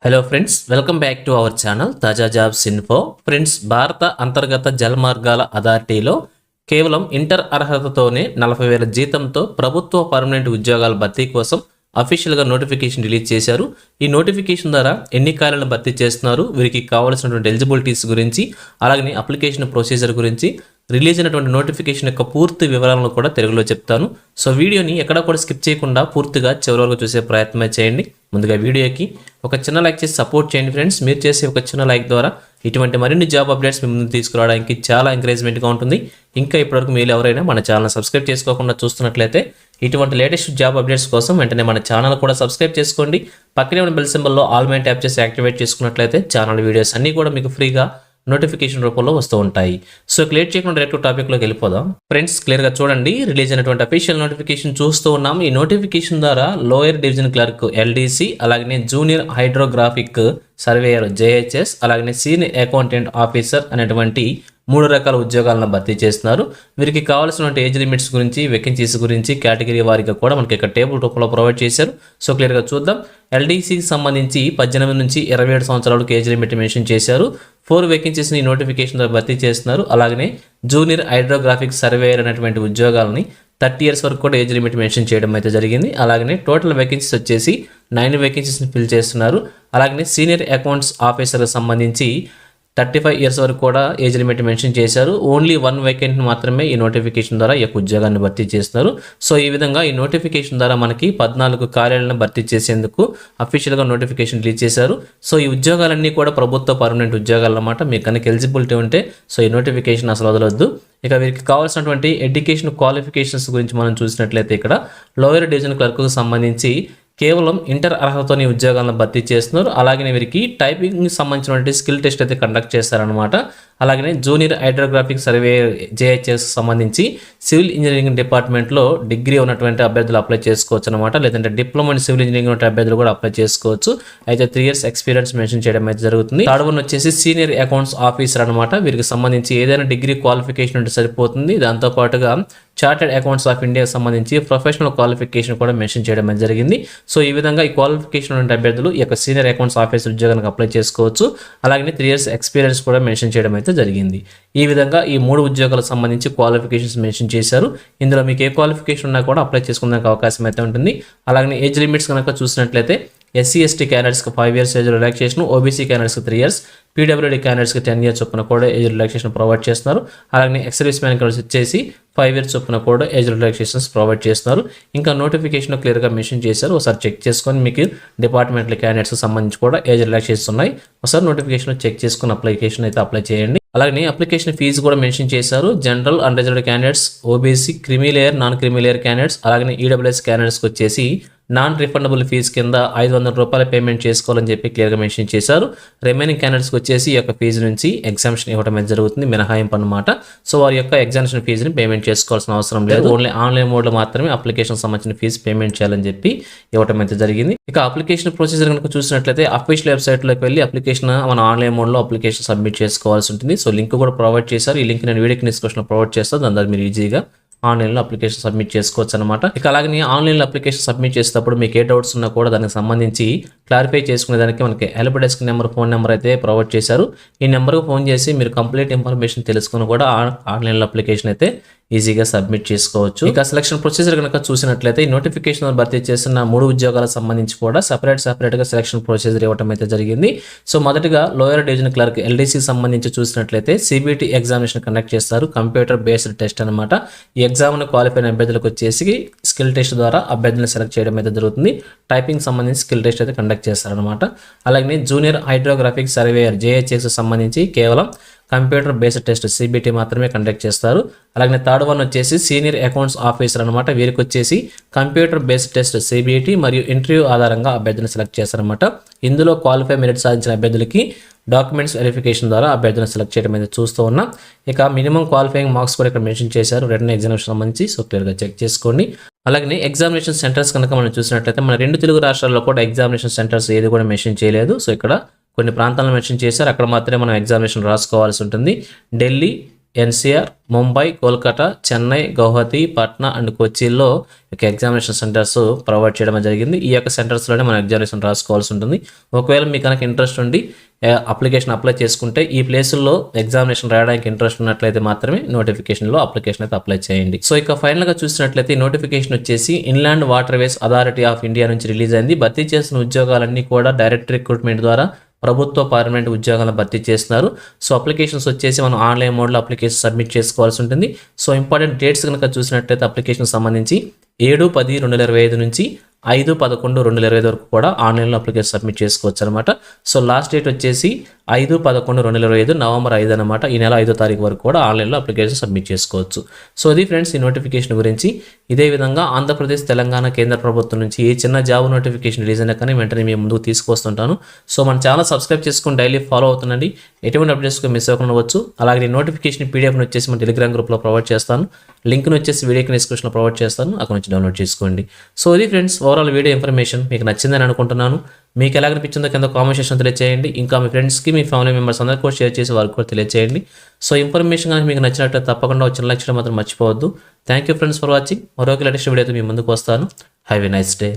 Hello friends, welcome back to our channel తాజా jobs info. Friends, భారత అంతర్గత జలమార్గాల అథారిటీలో కేవలం ఇంటర్ అర్హతతోనే 40,000 జీతంతో ప్రభుత్వ పర్మనెంట్ ఉద్యోగాల భర్తీ కోసం అఫీషియల్గా నోటిఫికేషన్ రిలీజ్ చేశారు. ఈ నోటిఫికేషన్ ద్వారా ఎన్ని ఖాళీలను భర్తీ చేస్తున్నారు, వీరికి కావాల్సినటువంటి ఎలిజిబిలిటీస్ గురించి, అలాగే అప్లికేషన్ ప్రొసీజర్ గురించి, రిలీజ్ అయినటువంటి నోటిఫికేషన్ యొక్క పూర్తి వివరాలను కూడా తెలుగులో చెప్తాను. సో వీడియోని ఎక్కడా కూడా స్కిప్ చేయకుండా పూర్తిగా చివరి వరకు చూసే ప్రయత్నమే చేయండి. ముందుగా వీడియోకి ఒక చిన్న లైక్ చేసి సపోర్ట్ చేయండి ఫ్రెండ్స్. మీరు చేసే ఒక చిన్న లైక్ ద్వారా ఇటువంటి మరిన్ని జాబ్ అప్డేట్స్ మీ ముందు తీసుకురావడానికి చాలా ఎంకరేజ్మెంట్గా ఉంటుంది. ఇంకా ఇప్పటివరకు మీరు ఎవరైనా మన ఛానల్ సబ్స్క్రైబ్ చేసుకోకుండా చూస్తున్నట్లయితే ఇటువంటి లేటెస్ట్ జాబ్ అప్డేట్స్ కోసం వెంటనే మన ఛానల్ కూడా సబ్స్క్రైబ్ చేసుకోండి. పక్కనే ఉన్న బెల్ సింబల్లో ఆల్ మైన్ ట్యాప్ చేసి యాక్టివేట్ చేసుకున్నట్లయితే ఛానల్ వీడియోస్ అన్నీ కూడా మీకు ఫ్రీగా నోటిఫికేషన్ రూపంలో వస్తూ ఉంటాయి. సో క్లియర్ చేయకుండా డైరెక్ట్ టాపిక్లోకి వెళ్ళిపోదాం. ఫ్రెండ్స్, క్లియర్గా చూడండి, రిలీజ్ అయినటువంటి అఫీషియల్ నోటిఫికేషన్ చూస్తూ ఉన్నాం. ఈ నోటిఫికేషన్ ద్వారా లోయర్ డివిజన్ క్లర్క్ ఎల్డీసీ, అలాగే జూనియర్ హైడ్రోగ్రాఫిక్ సర్వేయర్ జేహెచ్ఎస్, అలాగే సీనియర్ అకౌంటెంట్ ఆఫీసర్ అనేటువంటి 3 రకాల ఉద్యోగాలను భర్తీ చేస్తున్నారు. వీరికి కావాల్సినటువంటి ఏజ్ లిమిట్స్ గురించి, వేకెన్సీస్ గురించి కేటగిరీ వారీగా కూడా మనకి ఇక్కడ టేబుల్ రూపంలో ప్రొవైడ్ చేశారు. సో క్లియర్గా చూద్దాం. ఎల్డీసీకి సంబంధించి 18 నుంచి 27 సంవత్సరాలకు ఏజ్ లిమిట్ మెన్షన్ చేశారు. 4 వేకెన్సీస్ని నోటిఫికేషన్ ద్వారా భర్తీ చేస్తున్నారు. అలాగే జూనియర్ హైడ్రోగ్రాఫిక్ సర్వేయర్ అనేటువంటి ఉద్యోగాలని 30 years వరకు కూడా ఏజ్ లిమిట్ మెన్షన్ చేయడం అయితే జరిగింది. అలాగే టోటల్ వేకెన్సీస్ వచ్చేసి 9 వేకెన్సీస్ని ఫిల్ చేస్తున్నారు. అలాగే సీనియర్ అకౌంట్స్ ఆఫీసర్కి సంబంధించి 35 years వరకు కూడా ఏజ్ లిమిట్ మెన్షన్ చేశారు. ఓన్లీ 1 వేకెంట్ మాత్రమే ఈ నోటిఫికేషన్ ద్వారా ఈ యొక్క ఉద్యోగాన్ని భర్తీ చేస్తున్నారు. సో ఈ విధంగా ఈ నోటిఫికేషన్ ద్వారా మనకి 14 ఖాళీలను భర్తీ చేసేందుకు అఫీషియల్గా నోటిఫికేషన్ రిలీజ్ చేశారు. సో ఈ ఉద్యోగాలన్నీ కూడా ప్రభుత్వ పర్మనెంట్ ఉద్యోగాలు అన్నమాట. మీకు కనుక ఎలిజిబిలిటీ ఉంటే సో ఈ నోటిఫికేషన్ అసలు వదలొద్దు. ఇక వీరికి కావాల్సినటువంటి ఎడ్యుకేషన్ క్వాలిఫికేషన్స్ గురించి మనం చూసినట్లయితే ఇక్కడ లోయర్ డివిజన్ క్లర్క్కు సంబంధించి కేవలం ఇంటర్ అర్హతతోని ఉద్యోగాలను భర్తీ చేస్తున్నారు. అలాగే వీరికి టైపింగ్కి సంబంధించినటువంటి స్కిల్ టెస్ట్ అయితే కండక్ట్ చేస్తారనమాట. అలాగే జూనియర్ హైడ్రోగ్రాఫిక్ సర్వే జేహెచ్ఎస్ సంబంధించి సివిల్ ఇంజనీరింగ్ డిపార్ట్మెంట్లో డిగ్రీ ఉన్నటువంటి అభ్యర్థులు అప్లై చేసుకోవచ్చు అనమాట. లేదంటే డిప్లొమా ఇన్ సివిల్ ఇంజనీరింగ్ ఉన్న అభ్యర్థులు కూడా అప్లై చేసుకోవచ్చు. అయితే 3 years ఎక్స్పీరియన్స్ మెన్షన్ చేయడం అయితే జరుగుతుంది. థర్డ్ వన్ వచ్చేసి సీనియర్ అకౌంట్స్ ఆఫీసర్ అనమాట. వీరికి సంబంధించి ఏదైనా డిగ్రీ క్వాలిఫికేషన్ ఉంటే సరిపోతుంది. దాంతోపాటుగా చార్టెడ్ అకౌంట్స్ ఆఫ్ ఇండియాకి సంబంధించి ప్రొఫెషనల్ క్వాలిఫికేషన్ కూడా మెన్షన్ చేయడం అయితే జరిగింది. సో ఈ విధంగా ఈ క్వాలిఫికేషన్ ఉన్న అభ్యర్థులు ఈ యొక్క సీనియర్ అకౌంట్స్ ఆఫీసర్ ఉద్యోగానికి అప్లై చేసుకోవచ్చు. అలాగే 3 years ఎక్స్పీరియన్స్ కూడా మెన్షన్ చేయడం అయితే జరిగింది. ఈ విధంగా ఈ 3 ఉద్యోగాలకు సంబంధించి క్వాలిఫికేషన్స్ మెన్షన్ చేశారు. ఇందులో మీకు ఏ క్వాలిఫికేషన్ ఉన్నా కూడా అప్లై చేసుకునే అవకాశం అయితే ఉంటుంది. అలాగే ఏజ్ లిమిట్స్ కనుక చూసినట్లయితే ఎస్సీ ఎస్టీ క్యాండిడేట్స్కి 5 years ఏజ్ రిలాక్సేషన్, ఓబీసీ క్యాండిడేట్స్కి 3 years, పీడబ్ల్యూడీ క్యాండిడేట్స్కి 10 years చొప్పున కూడా ఏజ్ రిలాక్సేషన్ ప్రొవైడ్ చేస్తున్నారు. అలాగే ఎక్స్ సర్వీస్ మ్యాన్ క్యాండిడేట్స్ వచ్చేసి 5 years చొప్పున కూడా ఏజ్ రిలాక్సేషన్స్ ప్రొవైడ్ చేస్తున్నారు. ఇంకా నోటిఫికేషన్ క్లియర్గా మెన్షన్ చేశారు. ఒకసారి చెక్ చేసుకొని మీకు డిపార్ట్మెంటల్ క్యాండిడేట్స్కి సంబంధించి కూడా ఏజ్ రిలాక్సేషన్స్ ఉన్నాయి. ఒకసారి నోటిఫికేషన్ చెక్ చేసుకుని అప్లికేషన్ అయితే అప్లై చేయండి. అలాగే అప్లికేషన్ ఫీజు కూడా మెన్షన్ చేశారు. General unreserved candidates, OBC, creamy layer, non creamy layer candidates, అలాగే ఈడబ్ల్యూఎస్ క్యాండిడేట్స్కి వచ్చేసి నాన్ రిఫండబుల్ ఫీజు కింద 500 రూపాయలు పేమెంట్ చేసుకోవాలని చెప్పి క్లియర్గా మెన్షన్ చేశారు. రిమైనింగ్ క్యాండిడేట్స్కి వచ్చేసి ఈ యొక్క ఫీజు నుంచి ఎగ్జామ్షన్ ఇవ్వడం అయితే జరుగుతుంది, మినహాయింపు అనమాట. సో వారి యొక్క ఎగ్జామినేషన్ ఫీజుని పేమెంట్ చేసుకోవాల్సిన అవసరం లేదు. ఓన్లీ ఆన్లైన్ మోడ్లో మాత్రమే అప్లికేషన్ సంబంధించిన ఫీజు పేమెంట్ చేయాలని చెప్పి ఇవ్వడం అయితే జరిగింది. ఇక అప్లికేషన్ ప్రొసీజర్ కనుక చూసినట్లయితే అఫీషియల్ వెబ్సైట్లోకి వెళ్ళి అప్లికేషన్ మన ఆన్లైన్ మోడ్లో అప్లికేషన్ సబ్మిట్ చేసుకోవాల్సి ఉంటుంది. సో లింక్ కూడా ప్రొవైడ్ చేశారు. ఈ లింక్ నేను వీడియో డిస్క్రిప్షన్లో ప్రొవైడ్ చేస్తాను. దాని ద్వారా మీరు ఈజీగా ఆన్లైన్లో అప్లికేషన్ సబ్మిట్ చేసుకోవచ్చు అనమాట. ఇక అలాగే ఆన్లైన్లో అప్లికేషన్ సబ్మిట్ చేసేటప్పుడు మీకు ఏ డౌట్స్ ఉన్నా కూడా దానికి సంబంధించి క్లారిఫై చేసుకునే దానికి మనకి help desk number, phone number అయితే ప్రొవైడ్ చేశారు. ఈ నెంబర్కి ఫోన్ చేసి మీరు కంప్లీట్ ఇన్ఫర్మేషన్ తెలుసుకుని కూడా ఆన్లైన్లో అప్లికేషన్ అయితే ఈజీగా సబ్మిట్ చేసుకోవచ్చు. ఇక సెలక్షన్ ప్రొసీజర్ కనుక చూసినట్లయితే ఈ నోటిఫికేషన్ భర్తీ చేసిన 3 ఉద్యోగాలకు సంబంధించి కూడా సపరేట్గా సెలక్షన్ ప్రొసీజర్ ఇవ్వడం అయితే జరిగింది. సో మొదటిగా లోయర్ డివిజన్ క్లర్క్ ఎల్డీసీకి సంబంధించి చూసినట్లయితే సిబిటి ఎగ్జామినేషన్ కండక్ట్ చేస్తారు. కంప్యూటర్ బేస్డ్ టెస్ట్ అనమాట. ఈ ఎగ్జామ్ను క్వాలిఫై అయిన అభ్యర్థులకు వచ్చేసి స్కిల్ టెస్ట్ ద్వారా అభ్యర్థులను సెలెక్ట్ చేయడం అయితే జరుగుతుంది. టైపింగ్ సంబంధించి స్కిల్ టెస్ట్ అయితే కండక్ట్ చేస్తారనమాట. అలాగే జూనియర్ హైడ్రోగ్రాఫిక్ సర్వేయర్ జేహెచ్ఎస్ సంబంధించి కేవలం కంప్యూటర్ బేస్డ్ టెస్ట్ సిబిటి మాత్రమే కండక్ట్ చేస్తారు. అలాగే థర్డ్ వన్ వచ్చేసి సీనియర్ అకౌంట్స్ ఆఫీసర్ అనమాట. వీరికి వచ్చేసి కంప్యూటర్ బేస్డ్ టెస్ట్ సిబిటి మరియు ఇంటర్వ్యూ ఆధారంగా అభ్యర్థులను సెలెక్ట్ చేస్తారనమాట. ఇందులో క్వాలిఫై మెరిట్ సాధించిన అభ్యర్థులకి డాక్యుమెంట్స్ వెరిఫికేషన్ ద్వారా అభ్యర్థులను సెలెక్ట్ చేయడం అయితే చూస్తూ ఉన్నాం. ఇక మినిమం క్వాలిఫైయింగ్ మార్క్స్ కూడా ఇక్కడ మెన్షన్ చేశారు రిటన్ ఎగ్జామినేషన్ సంబంధించి. సో క్లియర్గా చెక్ చేసుకోండి. అలాగే ఎగ్జామినేషన్ సెంటర్స్ కనుక మనం చూసినట్లయితే మన 2 తెలుగు రాష్ట్రాల్లో కూడా ఎగ్జామినేషన్ సెంటర్స్ ఏది కూడా మెన్షన్ చేయలేదు. సో ఇక్కడ కొన్ని ప్రాంతాలను మెన్షన్ చేశారు. అక్కడ మాత్రమే మనం ఎగ్జామినేషన్ రాసుకోవాల్సి ఉంటుంది. ఢిల్లీ, ఎన్సీఆర్, ముంబై, కోల్కతా, చెన్నై, గౌహతి, పాట్నా అండ్ కొచ్చిలో ఎగ్జామినేషన్ సెంటర్స్ ప్రొవైడ్ చేయడం జరిగింది. ఈ యొక్క సెంటర్స్లోనే మనం ఎగ్జామినేషన్ రాసుకోవాల్సి ఉంటుంది. ఒకవేళ మీకు కనుక ఇంట్రెస్ట్ ఉండి అప్లికేషన్ అప్లై చేసుకుంటే ఈ ప్లేసుల్లో ఎగ్జామినేషన్ రాయడానికి ఇంట్రెస్ట్ ఉన్నట్లయితే మాత్రమే నోటిఫికేషన్లో అప్లికేషన్ అయితే అప్లై చేయండి. సో ఇక ఫైనల్గా చూసినట్లయితే నోటిఫికేషన్ వచ్చేసి inland waterways authority of India నుంచి రిలీజ్ అయింది. భర్తీ చేసిన ఉద్యోగాలన్నీ కూడా డైరెక్ట్ రిక్రూట్మెంట్ ద్వారా ప్రభుత్వ పర్మనెంట్ ఉద్యోగాలను భర్తీ చేస్తున్నారు. సో అప్లికేషన్స్ వచ్చేసి మనం ఆన్లైన్ మోడ్లో అప్లికేషన్ సబ్మిట్ చేసుకోవాల్సి ఉంటుంది. సో ఇంపార్టెంట్ డేట్స్ కనుక చూసినట్లయితే అప్లికేషన్ సంబంధించి 7/10/2025 నుంచి 5/11/2025 వరకు కూడా ఆన్లైన్లో అప్లికేషన్ సబ్మిట్ చేసుకోవచ్చు అనమాట. సో లాస్ట్ డేట్ వచ్చేసి 5/11/2025 నవంబర్ 5 అనమాట. ఈ నెల 5వ తారీఖు వరకు కూడా ఆన్లైన్లో అప్లికేషన్ సబ్మిట్ చేసుకోవచ్చు. సో ఇది ఫ్రెండ్స్ ఈ నోటిఫికేషన్ గురించి. ఇదే విధంగా ఆంధ్రప్రదేశ్, తెలంగాణ కేంద్ర ప్రభుత్వం నుంచి ఏ చిన్న జాబ్ నోటిఫికేషన్ రిలీజ్ అయినా కానీ వెంటనే మేము ముందుకు తీసుకొస్తుంటాను. సో మన ఛానల్ సబ్స్క్రైబ్ చేసుకుని డైలీ ఫాలో అవుతుండండి. ఎటువంటి అప్డేట్స్ మిస్ అవ్వకుండా ఉండవచ్చు. అలాగే నోటిఫికేషన్ పీడిఎఫ్ని వచ్చేసి మన టెలిగ్రామ్ గ్రూప్లో ప్రొవైడ్ చేస్తాను. లింక్ను వచ్చేసి వీడియోకి డిస్క్రిప్షన్లో ప్రొవైడ్ చేస్తాను. అక్కడ నుంచి డౌన్లోడ్ చేసుకోండి. సో ఇది ఫ్రెండ్స్ ఓవరాల్ వీడియో ఇన్ఫర్మేషన్ మీకు నచ్చిందని అనుకుంటున్నాను. మీకు ఎలా అనిపించిందో కింద కామెంట్ సెక్షన్ తెలియజేయండి. ఇంకా మీ ఫ్రెండ్స్కి, మీ ఫ్యామిలీ మెంబర్స్ అందరికీ కూడా షేర్ చేసి వారికి కూడా తెలియజేయండి. సో ఇన్ఫర్మేషన్ కానీ మీకు నచ్చినట్లయితే తప్పకుండా వచ్చిన లైక్ చేయడం మాత్రం మర్చిపోవద్దు. Thank you friends for watching. మరొక లేటెస్ట్ వీడియోతో మీ ముందుకు వస్తాను. Have a nice day.